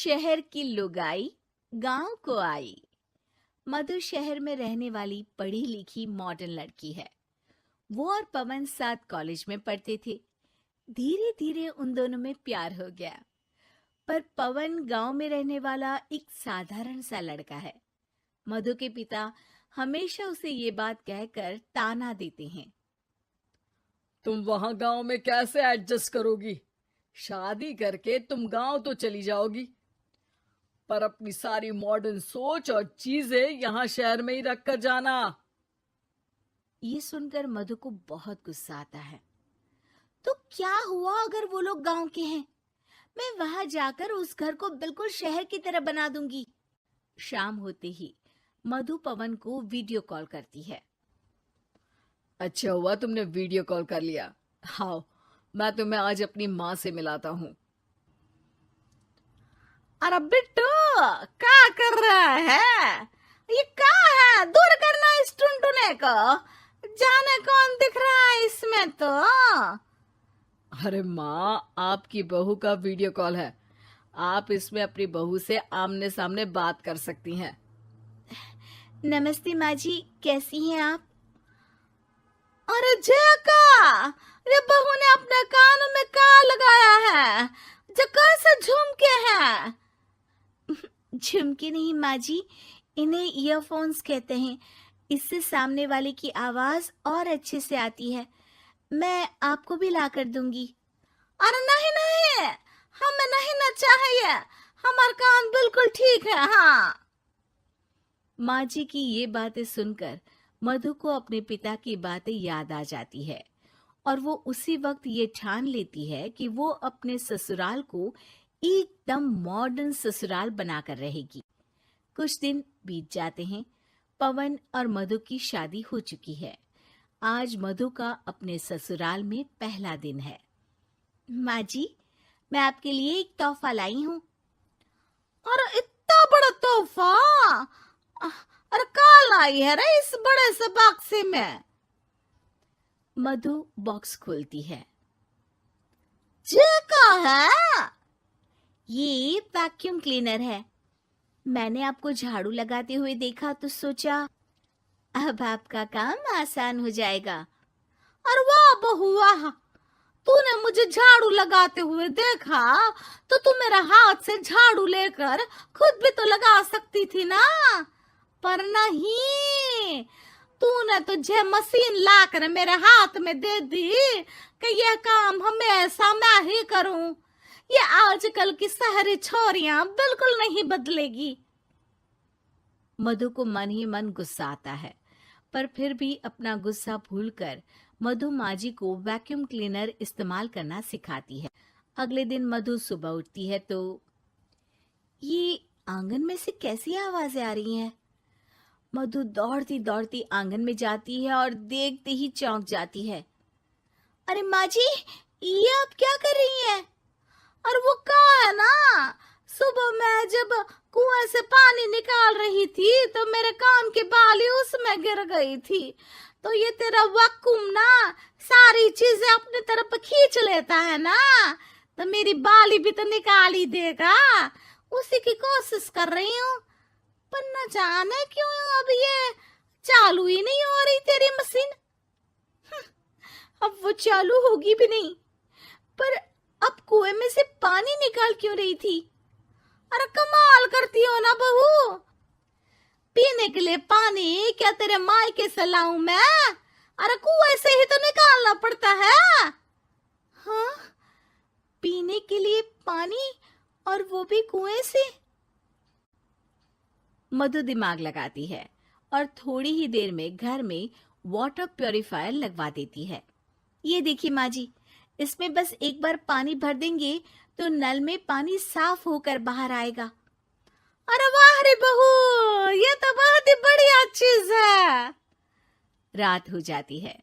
शहर की लुगाई गांव को आई। मधु शहर में रहने वाली पढ़ी लिखी मॉडर्न लड़की है। वो और पवन साथ कॉलेज में पढ़ते थे। धीरे धीरे उन दोनों में प्यार हो गया। पर पवन गांव में रहने वाला एक साधारण सा लड़का है। मधु के पिता हमेशा उसे ये बात कहकर ताना देते हैं। तुम वहां गांव में कैसे एडजस्ट करोगी? शादी करके तुम गांव तो चली जाओगी, पर अपनी सारी मॉडर्न सोच और चीजें यहाँ शहर में ही रख कर जाना। ये सुनकर मधु को बहुत गुस्सा आता है। तो क्या हुआ अगर वो लोग गांव के हैं? मैं वहां जाकर उस घर को बिल्कुल शहर की तरह बना दूंगी। शाम होते ही मधु पवन को वीडियो कॉल करती है। अच्छा हुआ तुमने वीडियो कॉल कर लिया। हाँ, मैं तुम्हें आज अपनी माँ से मिलाता हूँ। अरे बिट्टू, क्या कर रहा है? ये क्या है? दूर करना इस टुनटुने को। जाने कौन दिख रहा है इसमें तो। अरे माँ, आपकी बहू का वीडियो कॉल है। आप इसमें अपनी बहू से आमने सामने बात कर सकती हैं। नमस्ते माँ जी, कैसी हैं आप? अरे जका, ये बहू ने अपने कानों में क्या लगाया है? जो कैसे झुमके हैं? झुमके नहीं माँ जी, इन्हें ईयरफोन्स कहते हैं। इससे सामने वाले की आवाज और अच्छे से आती है। मैं आपको भी ला कर दूंगी। अरे नहीं नहीं, हमें नहीं ना चाहिए। हमारा कान बिल्कुल ठीक है। हाँ। माँ जी की ये बातें सुनकर मधु को अपने पिता की बातें याद आ जाती है और वो उसी वक्त ये ठान लेती है कि वो अपने ससुराल को एकदम मॉडर्न ससुराल बनाकर रहेगी। कुछ दिन बीत जाते हैं। पवन और मधु की शादी हो चुकी है। आज मधु का अपने ससुराल में पहला दिन है। माँ जी, मैं आपके लिए एक तोहफा लाई हूँ। अरे इतना बड़ा तोहफा! अरे क्या लाई है रे इस बड़े से बक्से में? मधु बॉक्स खोलती है। ये क्या है? ये वैक्यूम क्लीनर है। मैंने आपको झाड़ू लगाते हुए देखा तो सोचा अब आपका काम आसान हो जाएगा। अरे वाह बहू वाह, तूने मुझे झाड़ू लगाते हुए देखा तो तू मेरा हाथ से झाड़ू लेकर खुद भी तो लगा सकती थी ना। पर नहीं, तूने तुझे मशीन लाकर मेरे हाथ में दे दी कि यह काम हमेशा मैं ही करूं। ये आजकल की शहरी छोरियां बिल्कुल नहीं बदलेगी। मधु को मन ही मन गुस्सा आता है, पर फिर भी अपना गुस्सा भूलकर मधु माजी को वैक्यूम क्लीनर इस्तेमाल करना सिखाती है। अगले दिन मधु सुबह उठती है तो ये आंगन में से कैसी आवाजें आ रही हैं? मधु दौड़ती दौड़ती आंगन में जाती है और देखते ही चौंक जाती है। अरे माँ जी, ये आप क्या कर रही हैं? और वो क्या है ना, सुबह मैं जब कुएं से पानी निकाल रही थी तो मेरे कान की बाली उसमें गिर गई थी। तो ये तेरा वैक्यूम ना सारी चीजें अपनी तरफ खींच लेता है ना, तो मेरी बाली भी तो निकाल ही देगा। उसी की कोशिश कर रही हूँ, पर न जाने क्यों अब ये चालू ही नहीं हो रही तेरी मशीन। अब वो चालू होगी भी नहीं। पर अब कुएं में से पानी निकाल क्यों रही थी? अरे कमाल करती हो ना बहू। पीने के लिए पानी क्या तेरे मायके से लाऊं मैं? अरे कुएं से ही तो निकालना पड़ता है। हाँ, पीने के लिए पानी, और वो भी कुएं से। मधु दिमाग लगाती है और थोड़ी ही देर में घर में वाटर प्यूरिफायर लगवा देती है। ये देखिए माँ जी, इसमें बस एक बार पानी भर देंगे तो नल में पानी साफ होकर बाहर आएगा। अरे वाह रे बहू, ये तो बहुत ही बढ़िया चीज है। रात हो जाती है।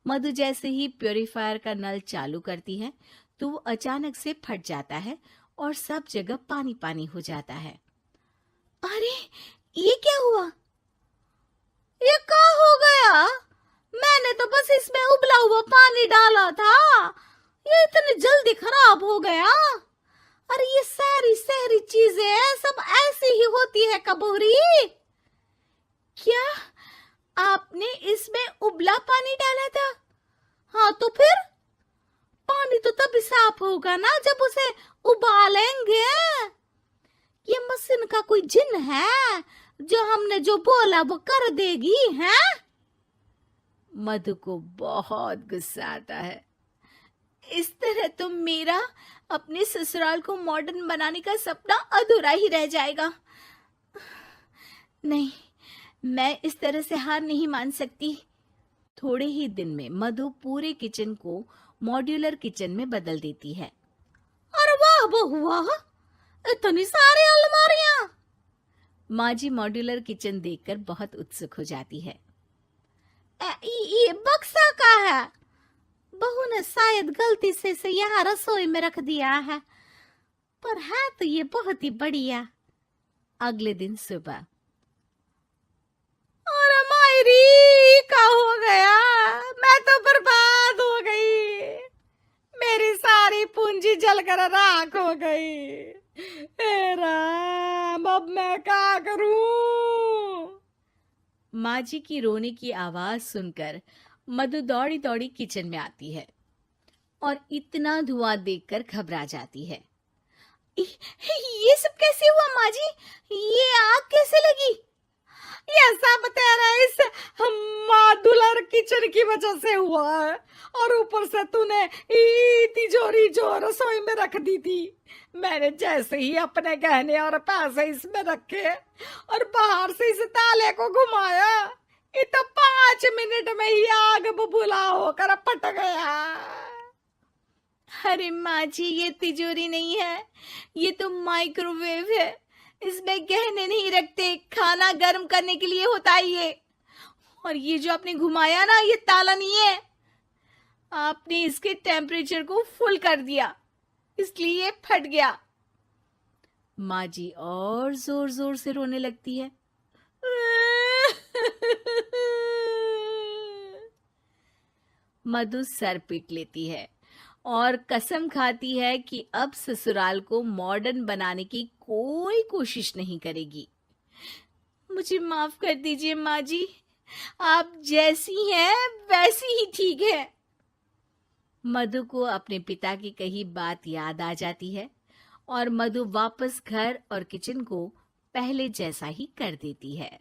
मधु जैसे ही प्यूरिफायर का नल चालू करती है तो वो अचानक से फट जाता है और सब जगह पानी पानी हो जाता है। अरे ये क्या हुआ? ये क्या हो गया? मैंने तो बस इसमें उबला हुआ पानी डाला था, ये इतनी जल्दी खराब हो गया। अरे ये सारी शहरी चीजें सब ऐसी ही होती है कबूरी। क्या आपने इसमें उबला पानी डाला था? हाँ तो फिर पानी तो तभी साफ होगा ना जब उसे उबालेंगे। ये मशीन का कोई जिन है जो हमने जो बोला वो कर देगी है? मधु को बहुत गुस्सा आता है। इस तरह तो मेरा अपने ससुराल को मॉडर्न बनाने का सपना अधूरा ही रह जाएगा। नहीं, मैं इस तरह से हार नहीं मान सकती। थोड़े ही दिन में मधु पूरे किचन को मॉड्यूलर किचन में बदल देती है। अरे वाह बहुआ, इतनी सारी अलमारियां! माँ जी मॉड्यूलर किचन देखकर बहुत उत्सुक हो जाती है। ये बक्सा का है। बहू ने शायद गलती से इसे यहाँ रसोई में रख दिया है, पर है तो ये बहुत ही बढ़िया। अगले दिन सुबह, अरे मायरी क्या हो गया? मैं तो बर्बाद हो गई। मेरी सारी पूंजी जलकर राख हो गई। हे राम, अब मैं क्या करूं? माँ जी की रोने की आवाज सुनकर मधु दौड़ी दौड़ी किचन में आती है और इतना धुआं देखकर घबरा जाती है। ये सब कैसे हुआ माँ जी? ये आग कैसे लगी? ये सब तेरा इस मॉड्यूलर किचन की वजह से हुआ है, और ऊपर से तूने तिजोरी जो रसोई में रख दी थी, मैंने जैसे ही अपने गहने और पैसे इसमें रखे और बाहर से इस ताले को घुमाया, ये तो 5 मिनट में ही आग बबूला होकर फट गया। अरे माँ जी, ये तिजोरी नहीं है, ये तो माइक्रोवेव है। इसमें गहने नहीं रखते, खाना गर्म करने के लिए होता है ये। और ये जो आपने घुमाया ना, ये ताला नहीं है, आपने इसके टेम्परेचर को फुल कर दिया, इसलिए ये फट गया। माँ जी और जोर जोर से रोने लगती है। मधु सर पीट लेती है और कसम खाती है कि अब ससुराल को मॉडर्न बनाने की कोई कोशिश नहीं करेगी। मुझे माफ कर दीजिए माँ जी, आप जैसी हैं वैसी ही ठीक है। मधु को अपने पिता की कही बात याद आ जाती है और मधु वापस घर और किचन को पहले जैसा ही कर देती है।